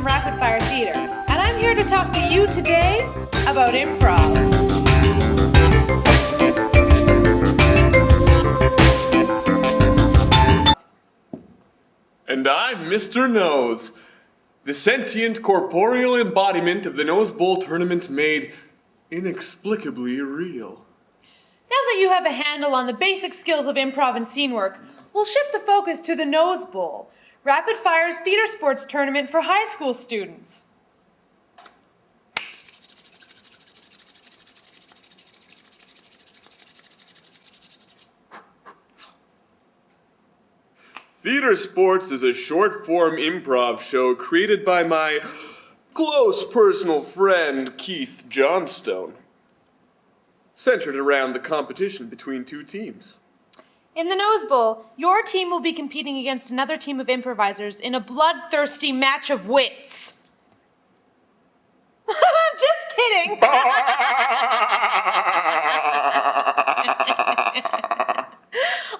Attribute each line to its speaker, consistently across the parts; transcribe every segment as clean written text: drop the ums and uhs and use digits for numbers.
Speaker 1: from Rapid Fire Theater, and I'm here to talk to you today about improv.
Speaker 2: And I'm Mr. Nose, the sentient corporeal embodiment of the Nosebowl tournament made inexplicably real.
Speaker 1: Now that you have a handle on the basic skills of improv and scene work, we'll shift the focus to the Nosebowl, Rapid Fire's theater sports tournament for high school students.
Speaker 2: Theater Sports is a short-form improv show created by my close personal friend, Keith Johnstone, centered around the competition between two teams.
Speaker 1: In the Nosebowl, your team will be competing against another team of improvisers in a bloodthirsty match of wits. Just kidding!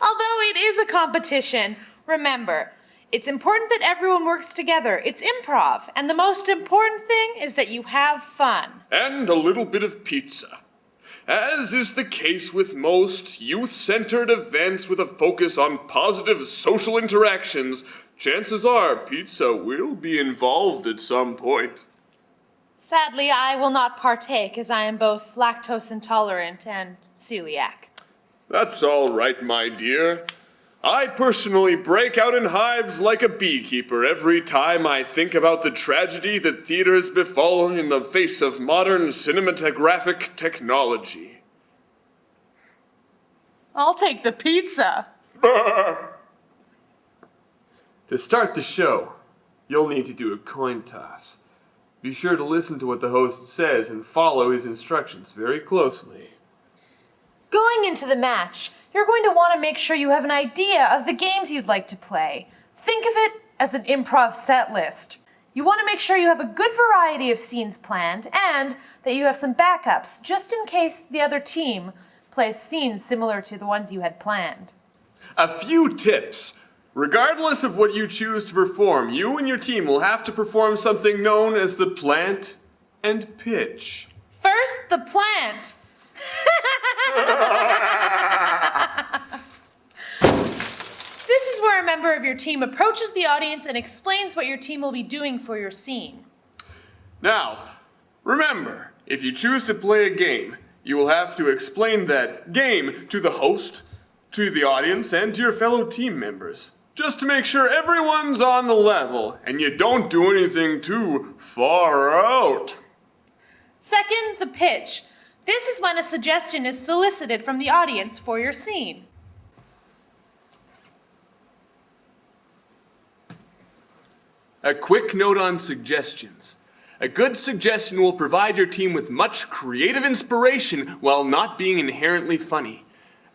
Speaker 1: Although it is a competition, remember, it's important that everyone works together. It's improv, and the most important thing is that you have fun.
Speaker 2: And a little bit of pizza. As is the case with most youth-centered events with a focus on positive social interactions, chances are pizza will be involved at some point.
Speaker 1: Sadly, I will not partake, as I am both lactose intolerant and celiac.
Speaker 2: That's all right, my dear. I personally break out in hives like a beekeeper every time I think about the tragedy that theater has befallen in the face of modern cinematographic technology.
Speaker 1: I'll take the pizza.
Speaker 2: To start the show, you'll need to do a coin toss. Be sure to listen to what the host says and follow his instructions very closely.
Speaker 1: Going into the match, you're going to want to make sure you have an idea of the games you'd like to play. Think of it as an improv set list. You want to make sure you have a good variety of scenes planned and that you have some backups just in case the other team plays scenes similar to the ones you had planned.
Speaker 2: A few tips. Regardless of what you choose to perform, you and your team will have to perform something known as the plant and pitch.
Speaker 1: First, the plant. This is where a member of your team approaches the audience and explains what your team will be doing for your scene.
Speaker 2: Now, remember, if you choose to play a game, you will have to explain that game to the host, to the audience, and to your fellow team members, just to make sure everyone's on the level and you don't do anything too far out.
Speaker 1: Second, the pitch. This is when a suggestion is solicited from the audience for your scene.
Speaker 2: A quick note on suggestions. A good suggestion will provide your team with much creative inspiration while not being inherently funny.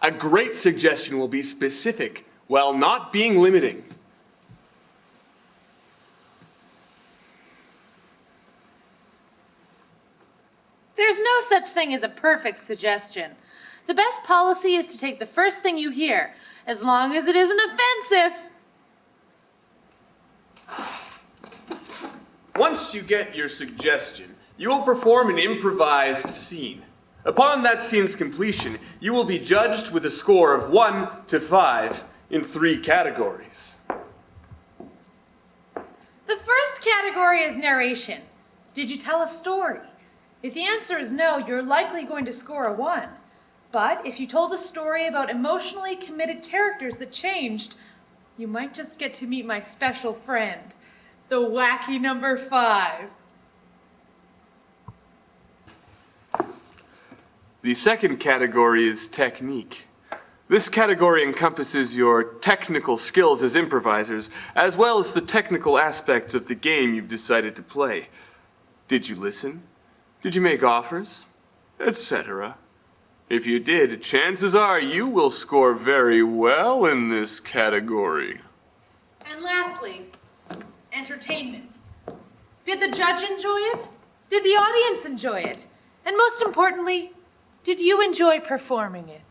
Speaker 2: A great suggestion will be specific while not being limiting.
Speaker 1: There's no such thing as a perfect suggestion. The best policy is to take the first thing you hear, as long as it isn't offensive.
Speaker 2: Once you get your suggestion, you will perform an improvised scene. Upon that scene's completion, you will be judged with a score of 1 to 5 in 3 categories.
Speaker 1: The first category is narration. Did you tell a story? If the answer is no, you're likely going to score a 1. But if you told a story about emotionally committed characters that changed, you might just get to meet my special friend, the wacky number 5.
Speaker 2: The second category is technique. This category encompasses your technical skills as improvisers, as well as the technical aspects of the game you've decided to play. Did you listen? Did you make offers? Etc. If you did, chances are you will score very well in this category.
Speaker 1: And lastly, entertainment. Did the judge enjoy it? Did the audience enjoy it? And most importantly, did you enjoy performing it?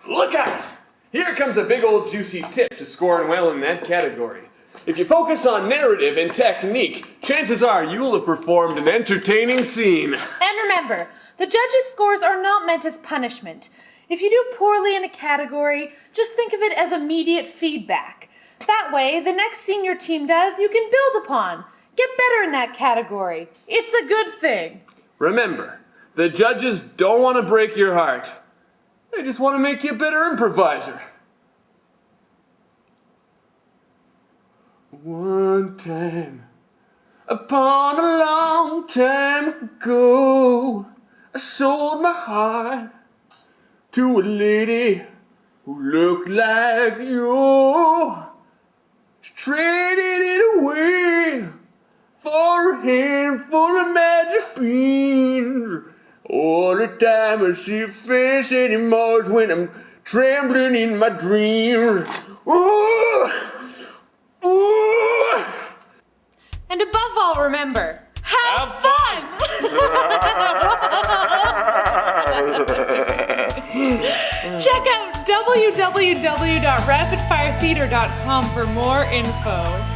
Speaker 2: Look out! Here comes a big old juicy tip to scoring well in that category. If you focus on narrative and technique, chances are you will have performed an entertaining scene.
Speaker 1: And remember, the judges' scores are not meant as punishment. If you do poorly in a category, just think of it as immediate feedback. That way, the next scene your team does, you can build upon. Get better in that category. It's a good thing.
Speaker 2: Remember, the judges don't want to break your heart. They just want to make you a better improviser. One time, upon a long time ago, I sold my heart to a lady who looked like you. She traded it away for a handful of magic beans. All the time I see her face anymore is when I'm trembling in my dreams. Ooh! Ooh!
Speaker 1: And above all, remember, have fun! Check out www.rapidfiretheater.com for more info.